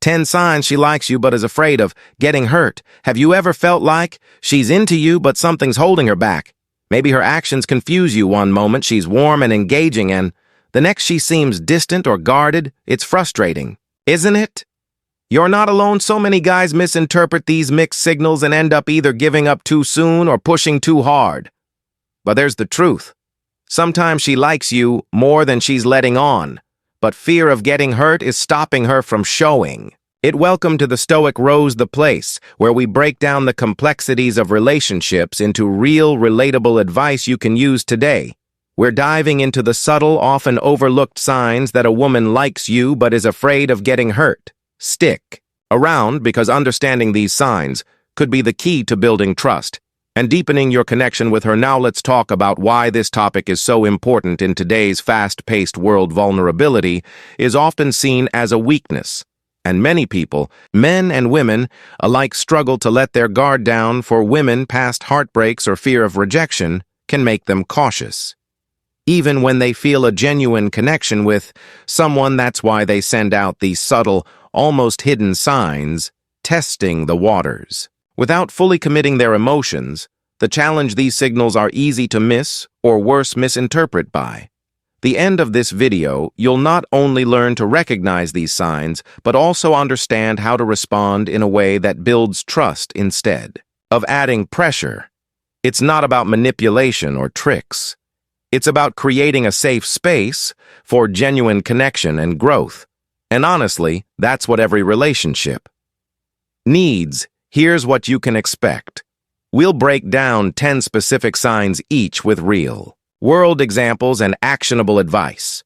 10 signs she likes you but is afraid of getting hurt. Have you ever felt like she's into you but something's holding her back? Maybe her actions confuse you. One moment she's warm and engaging and the next she seems distant or guarded. It's frustrating, isn't it? You're not alone. So many guys misinterpret these mixed signals and end up either giving up too soon or pushing too hard. But there's the truth. Sometimes she likes you more than she's letting on, but fear of getting hurt is stopping her from showing it. Welcome to the Stoic Rose, the place where we break down the complexities of relationships into real, relatable advice you can use today. We're diving into the subtle, often overlooked signs that a woman likes you but is afraid of getting hurt. Stick around, because understanding these signs could be the key to building trust and deepening your connection with her. Now let's talk about why this topic is so important in today's fast-paced world. Vulnerability is often seen as a weakness, and many people, men and women alike, struggle to let their guard down. For women, past heartbreaks or fear of rejection can make them cautious, even when they feel a genuine connection with someone. That's why they send out these subtle, almost hidden signs, testing the waters. Without fully committing their emotions, the challenge: these signals are easy to miss, or worse, misinterpret. By the end of this video, you'll not only learn to recognize these signs, but also understand how to respond in a way that builds trust instead of adding pressure. It's not about manipulation or tricks. It's about creating a safe space for genuine connection and growth. And honestly, that's what every relationship needs. Here's what you can expect. We'll break down 10 specific signs, each with real-world examples and actionable advice.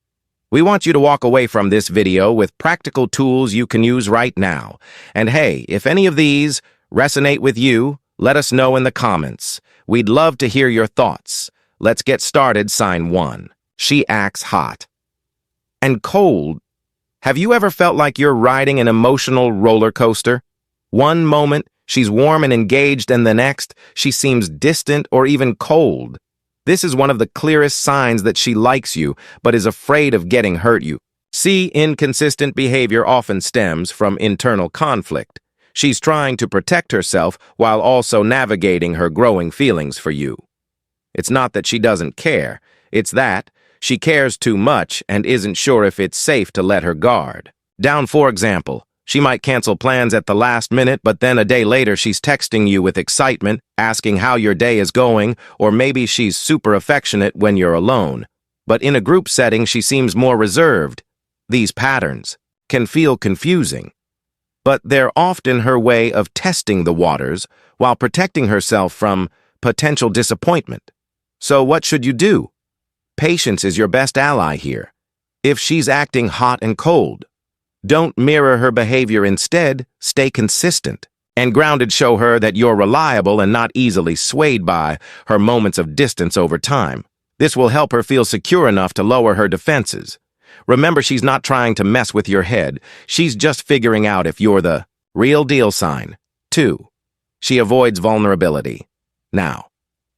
We want you to walk away from this video with practical tools you can use right now. And hey, if any of these resonate with you, let us know in the comments. We'd love to hear your thoughts. Let's get started. Sign 1. She acts hot and cold. Have you ever felt like you're riding an emotional roller coaster? One moment, she's warm and engaged, and the next, she seems distant or even cold. This is one of the clearest signs that she likes you, but is afraid of getting hurt. You see, inconsistent behavior often stems from internal conflict. She's trying to protect herself while also navigating her growing feelings for you. It's not that she doesn't care, it's that she cares too much and isn't sure if it's safe to let her guard down. For example, she might cancel plans at the last minute, but then a day later she's texting you with excitement, asking how your day is going, or maybe she's super affectionate when you're alone. But in a group setting, she seems more reserved. These patterns can feel confusing, but they're often her way of testing the waters while protecting herself from potential disappointment. So what should you do? Patience is your best ally here. If she's acting hot and cold, don't mirror her behavior. Instead, stay consistent and grounded. Show her that you're reliable and not easily swayed by her moments of distance over time. This will help her feel secure enough to lower her defenses. Remember, she's not trying to mess with your head. She's just figuring out if you're the real deal. Sign 2. She avoids vulnerability. Now,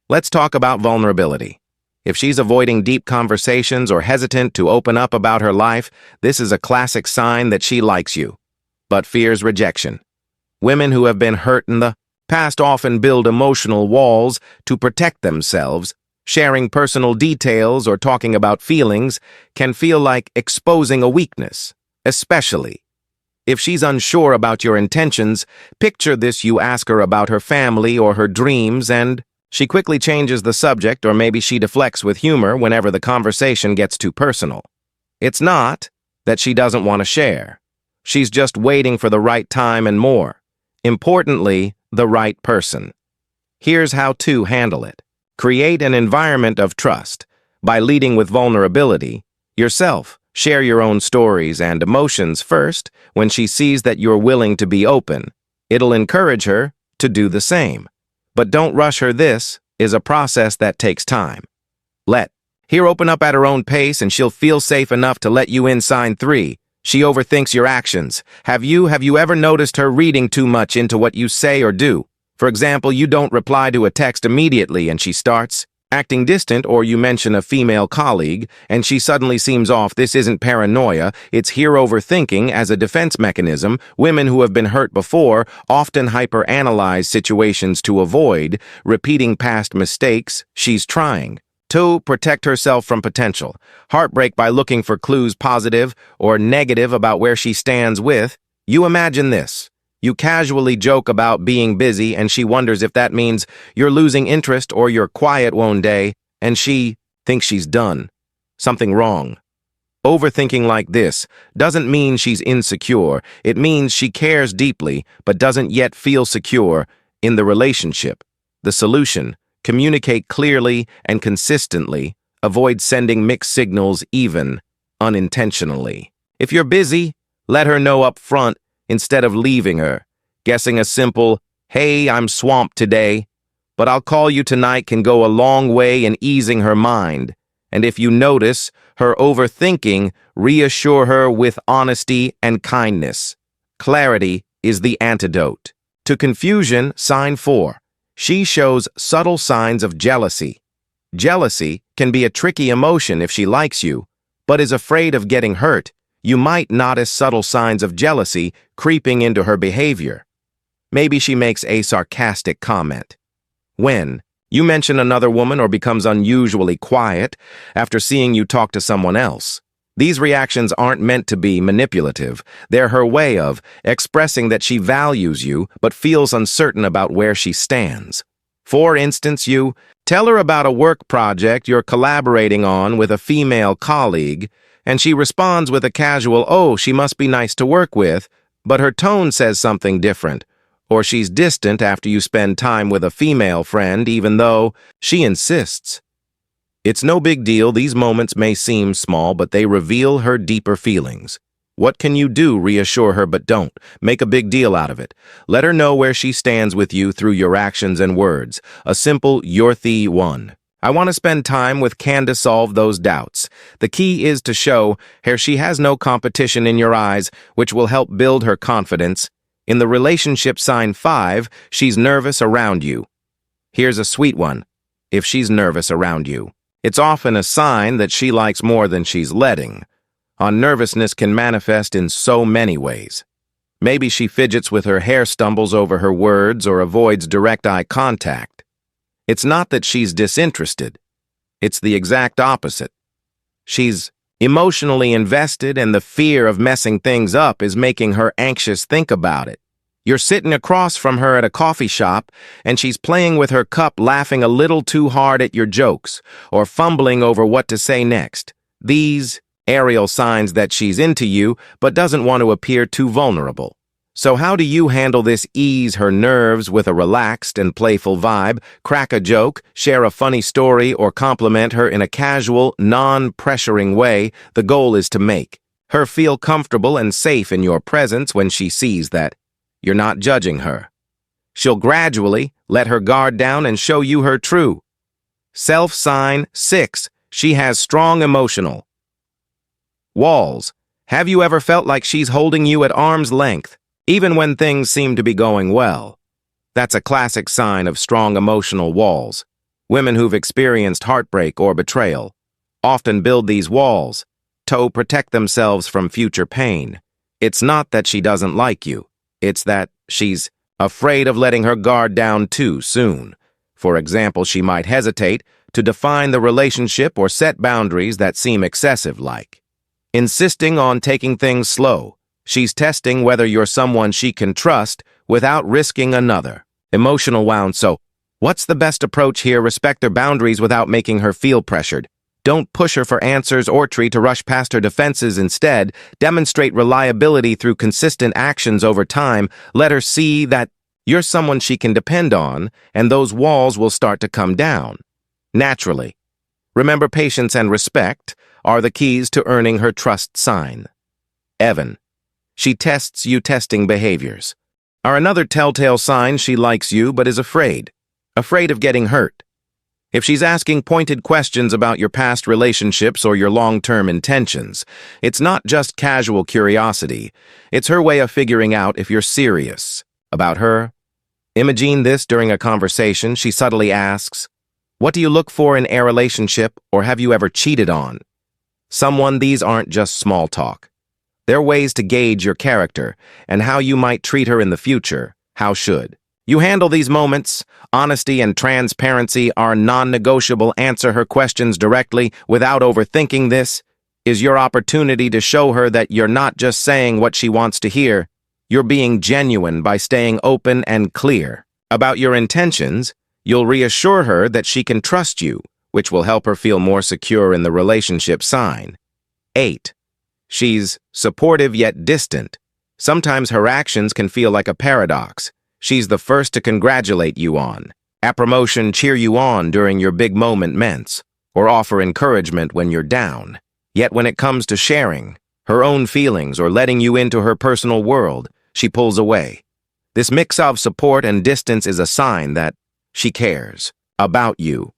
let's talk about vulnerability. If she's avoiding deep conversations or hesitant to open up about her life, this is a classic sign that she likes you, but fears rejection. Women who have been hurt in the past often build emotional walls to protect themselves. Sharing personal details or talking about feelings can feel like exposing a weakness, especially if she's unsure about your intentions. Picture this: you ask her about her family or her dreams, and she quickly changes the subject, or maybe she deflects with humor whenever the conversation gets too personal. It's not that she doesn't want to share. She's just waiting for the right time and, more importantly, the right person. Here's how to handle it. Create an environment of trust by leading with vulnerability yourself. Share your own stories and emotions first. When she sees that you're willing to be open, it'll encourage her to do the same. But don't rush her. This is a process that takes time. Let her open up at her own pace, and she'll feel safe enough to let you in. Sign 3. She overthinks your actions. Have you ever noticed her reading too much into what you say or do? For example, you don't reply to a text immediately and she starts Acting distant, or you mention a female colleague, and she suddenly seems off. This isn't paranoia, it's here overthinking as a defense mechanism. Women who have been hurt before often hyperanalyze situations to avoid repeating past mistakes. She's trying to protect herself from potential heartbreak by looking for clues positive or negative about where she stands with. You imagine this. You casually joke about being busy, and she wonders if that means you're losing interest or you're quiet one day, and she thinks she's done something wrong. Overthinking like this doesn't mean she's insecure. It means she cares deeply but doesn't yet feel secure in the relationship. The solution: communicate clearly and consistently. Avoid sending mixed signals, even unintentionally. If you're busy, let her know up front instead of leaving her. Guessing a simple, "Hey, I'm swamped today, but I'll call you tonight," can go a long way in easing her mind. And if you notice her overthinking, reassure her with honesty and kindness. Clarity is the antidote to confusion. Sign 4. She shows subtle signs of jealousy. Jealousy can be a tricky emotion if she likes you, but is afraid of getting hurt. You might notice subtle signs of jealousy creeping into her behavior. Maybe she makes a sarcastic comment when you mention another woman, or becomes unusually quiet after seeing you talk to someone else. These reactions aren't meant to be manipulative. They're her way of expressing that she values you but feels uncertain about where she stands. For instance, you tell her about a work project you're collaborating on with a female colleague, and she responds with a casual, "Oh, she must be nice to work with," but her tone says something different. Or she's distant after you spend time with a female friend, even though she insists. It's no big deal. These moments may seem small, but they reveal her deeper feelings. What can you do? Reassure her, but don't make a big deal out of it. Let her know where she stands with you through your actions and words. A simple "You're the one. I want to spend time with Candace." To solve those doubts. The key is to show her she has no competition in your eyes, which will help build her confidence. In the relationship, sign 5, she's nervous around you. Here's a sweet one. If she's nervous around you, it's often a sign that she likes more than she's letting. Nervousness can manifest in so many ways. Maybe she fidgets with her hair, stumbles over her words, or avoids direct eye contact. It's not that she's disinterested. It's the exact opposite. She's emotionally invested, and the fear of messing things up is making her anxious. Think about it. You're sitting across from her at a coffee shop, and she's playing with her cup, laughing a little too hard at your jokes, or fumbling over what to say next. These aerial signs that she's into you, but doesn't want to appear too vulnerable. So how do you handle this? Ease her nerves with a relaxed and playful vibe. Crack a joke, share a funny story, or compliment her in a casual, non-pressuring way. The goal is to make her feel comfortable and safe in your presence. When she sees that you're not judging her, she'll gradually let her guard down and show you her true self. Sign 6. She has strong emotional walls. Have you ever felt like she's holding you at arm's length, even when things seem to be going well? That's a classic sign of strong emotional walls. Women who've experienced heartbreak or betrayal often build these walls to protect themselves from future pain. It's not that she doesn't like you. It's that she's afraid of letting her guard down too soon. For example, she might hesitate to define the relationship or set boundaries that seem excessive, like insisting on taking things slow. She's testing whether you're someone she can trust without risking another emotional wound. So, what's the best approach here? Respect her boundaries without making her feel pressured. Don't push her for answers or try to rush past her defenses. Instead, demonstrate reliability through consistent actions over time. Let her see that you're someone she can depend on, and those walls will start to come down naturally. Remember, patience and respect are the keys to earning her trust. Sign 7. She tests you. Testing behaviors are another telltale sign she likes you but is afraid of getting hurt. If she's asking pointed questions about your past relationships or your long-term intentions, it's not just casual curiosity. It's her way of figuring out if you're serious about her. Imagine this: during a conversation, she subtly asks, What do you look for in a relationship, or have you ever cheated on? Someone, these aren't just small talk. They're ways to gauge your character and how you might treat her in the future. How should you handle these moments? Honesty and transparency are non-negotiable. Answer her questions directly without overthinking. This is your opportunity to show her that you're not just saying what she wants to hear. You're being genuine by staying open and clear about your intentions. You'll reassure her that she can trust you, which will help her feel more secure in the relationship. Sign 8. She's supportive yet distant. Sometimes her actions can feel like a paradox. She's the first to congratulate you on a promotion, cheer you on during your big moments, or offer encouragement when you're down. Yet when it comes to sharing her own feelings or letting you into her personal world, she pulls away. This mix of support and distance is a sign that she cares about you,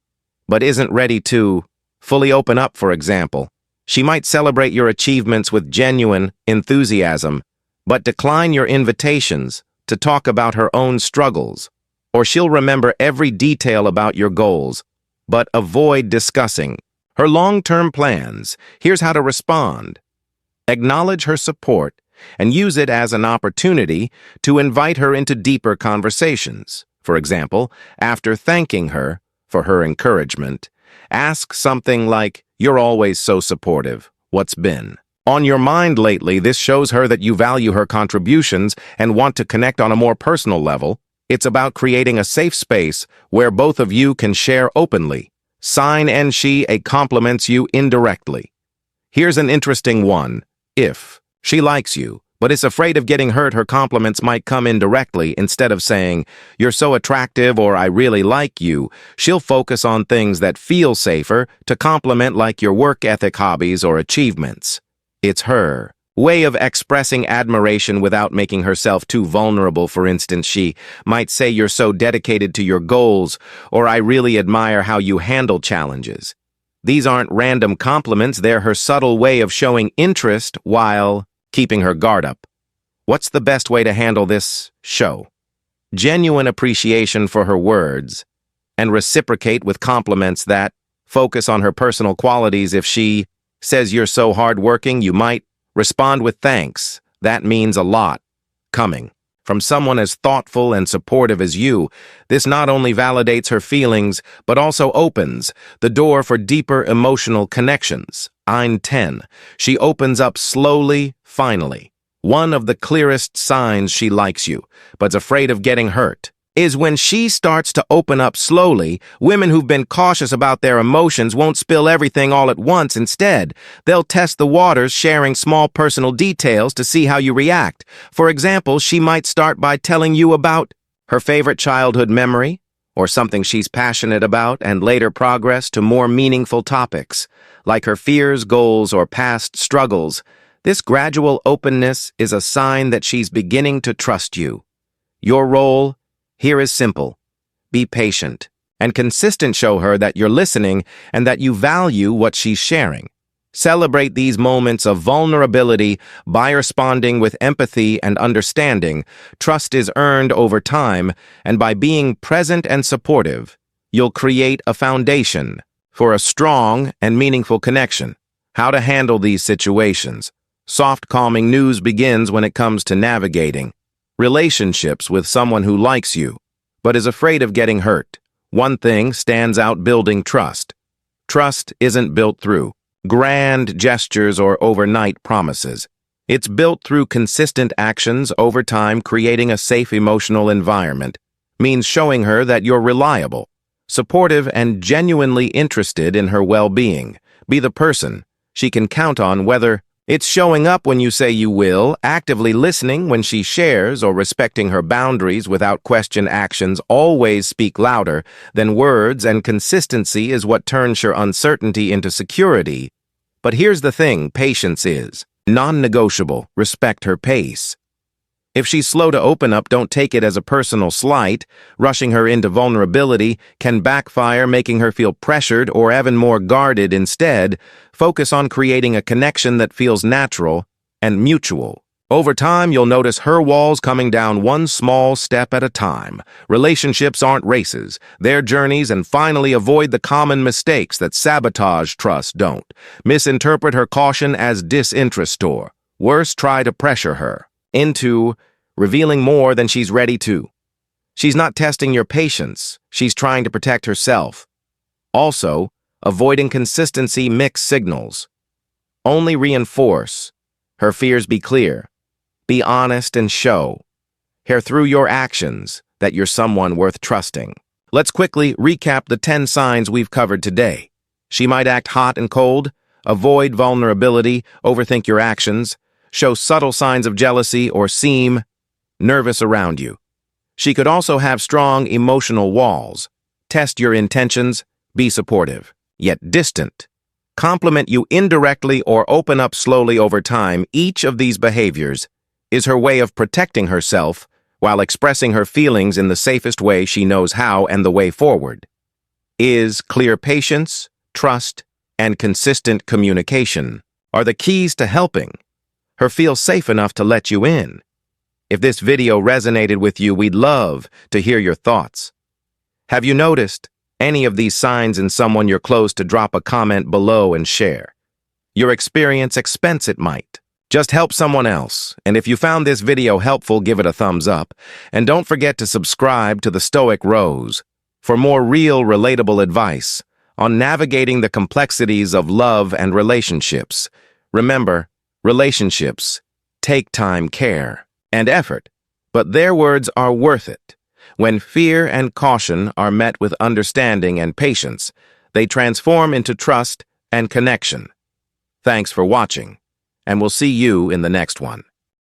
but isn't ready to fully open up. For example, she might celebrate your achievements with genuine enthusiasm, but decline your invitations to talk about her own struggles. Or she'll remember every detail about your goals, but avoid discussing her long-term plans. Here's how to respond. Acknowledge her support and use it as an opportunity to invite her into deeper conversations. For example, after thanking her for her encouragement, ask something like, "You're always so supportive. What's been on your mind lately?" This shows her that you value her contributions and want to connect on a more personal level. It's about creating a safe space where both of you can share openly. Sign and she compliments you indirectly. Here's an interesting one. If she likes you, but is afraid of getting hurt, her compliments might come indirectly. Instead of saying, "You're so attractive," or "I really like you," she'll focus on things that feel safer to compliment, like your work ethic, hobbies, or achievements. It's her way of expressing admiration without making herself too vulnerable. For instance, she might say, "You're so dedicated to your goals," or "I really admire how you handle challenges." These aren't random compliments, they're her subtle way of showing interest while keeping her guard up. What's the best way to handle this? Show genuine appreciation for her words and reciprocate with compliments that focus on her personal qualities. If she says you're so hardworking, you might respond with thanks. That means a lot. Coming from someone as thoughtful and supportive as you, this not only validates her feelings, but also opens the door for deeper emotional connections. 10. She opens up slowly, finally. One of the clearest signs she likes you, but's afraid of getting hurt, is when she starts to open up slowly. Women who've been cautious about their emotions won't spill everything all at once. Instead, they'll test the waters, sharing small personal details to see how you react. For example, she might start by telling you about her favorite childhood memory or something she's passionate about, and later progress to more meaningful topics, like her fears, goals, or past struggles. This gradual openness is a sign that she's beginning to trust you. Your role here is simple. Be patient and consistent. Show her that you're listening and that you value what she's sharing. Celebrate these moments of vulnerability by responding with empathy and understanding. Trust is earned over time, and by being present and supportive, you'll create a foundation for a strong and meaningful connection. How to handle these situations. Soft, calming news begins when it comes to navigating relationships with someone who likes you, but is afraid of getting hurt. One thing stands out: building trust. Trust isn't built through grand gestures or overnight promises. It's built through consistent actions over time. Creating a safe emotional environment means showing her that you're reliable, supportive, and genuinely interested in her well-being. Be the person she can count on, whether it's showing up when you say you will, actively listening when she shares, or respecting her boundaries without question. Actions always speak louder than words, and consistency is what turns her uncertainty into security. But here's the thing: patience is non-negotiable. Respect her pace. If she's slow to open up, don't take it as a personal slight. Rushing her into vulnerability can backfire, making her feel pressured or even more guarded. Instead, focus on creating a connection that feels natural and mutual. Over time, you'll notice her walls coming down one small step at a time. Relationships aren't races, they're journeys, and finally avoid the common mistakes that sabotage trust. Don't misinterpret her caution as disinterest or, worse, try to pressure her into revealing more than she's ready to. She's not testing your patience, she's trying to protect herself. Also, avoiding consistency mixed signals. Only reinforce. Her fears be clear. Be honest and show her through your actions that you're someone worth trusting. Let's quickly recap the 10 signs we've covered today. She might act hot and cold, avoid vulnerability, overthink your actions, show subtle signs of jealousy, or seem nervous around you. She could also have strong emotional walls, test your intentions, be supportive, yet distant, compliment you indirectly, or open up slowly over time. Each of these behaviors is her way of protecting herself while expressing her feelings in the safest way she knows how, and the way forward is clear patience, trust, and consistent communication are the keys to helping her feel safe enough to let you in. If this video resonated with you, we'd love to hear your thoughts. Have you noticed any of these signs in someone you're close to? Drop a comment below and share your experience. Expense it might just help someone else. And if you found this video helpful, give it a thumbs up. And don't forget to subscribe to the Stoic Rose for more real, relatable advice on navigating the complexities of love and relationships. Remember, relationships take time, care, and effort, but their words are worth it. When fear and caution are met with understanding and patience, they transform into trust and connection. Thanks for watching, and we'll see you in the next one.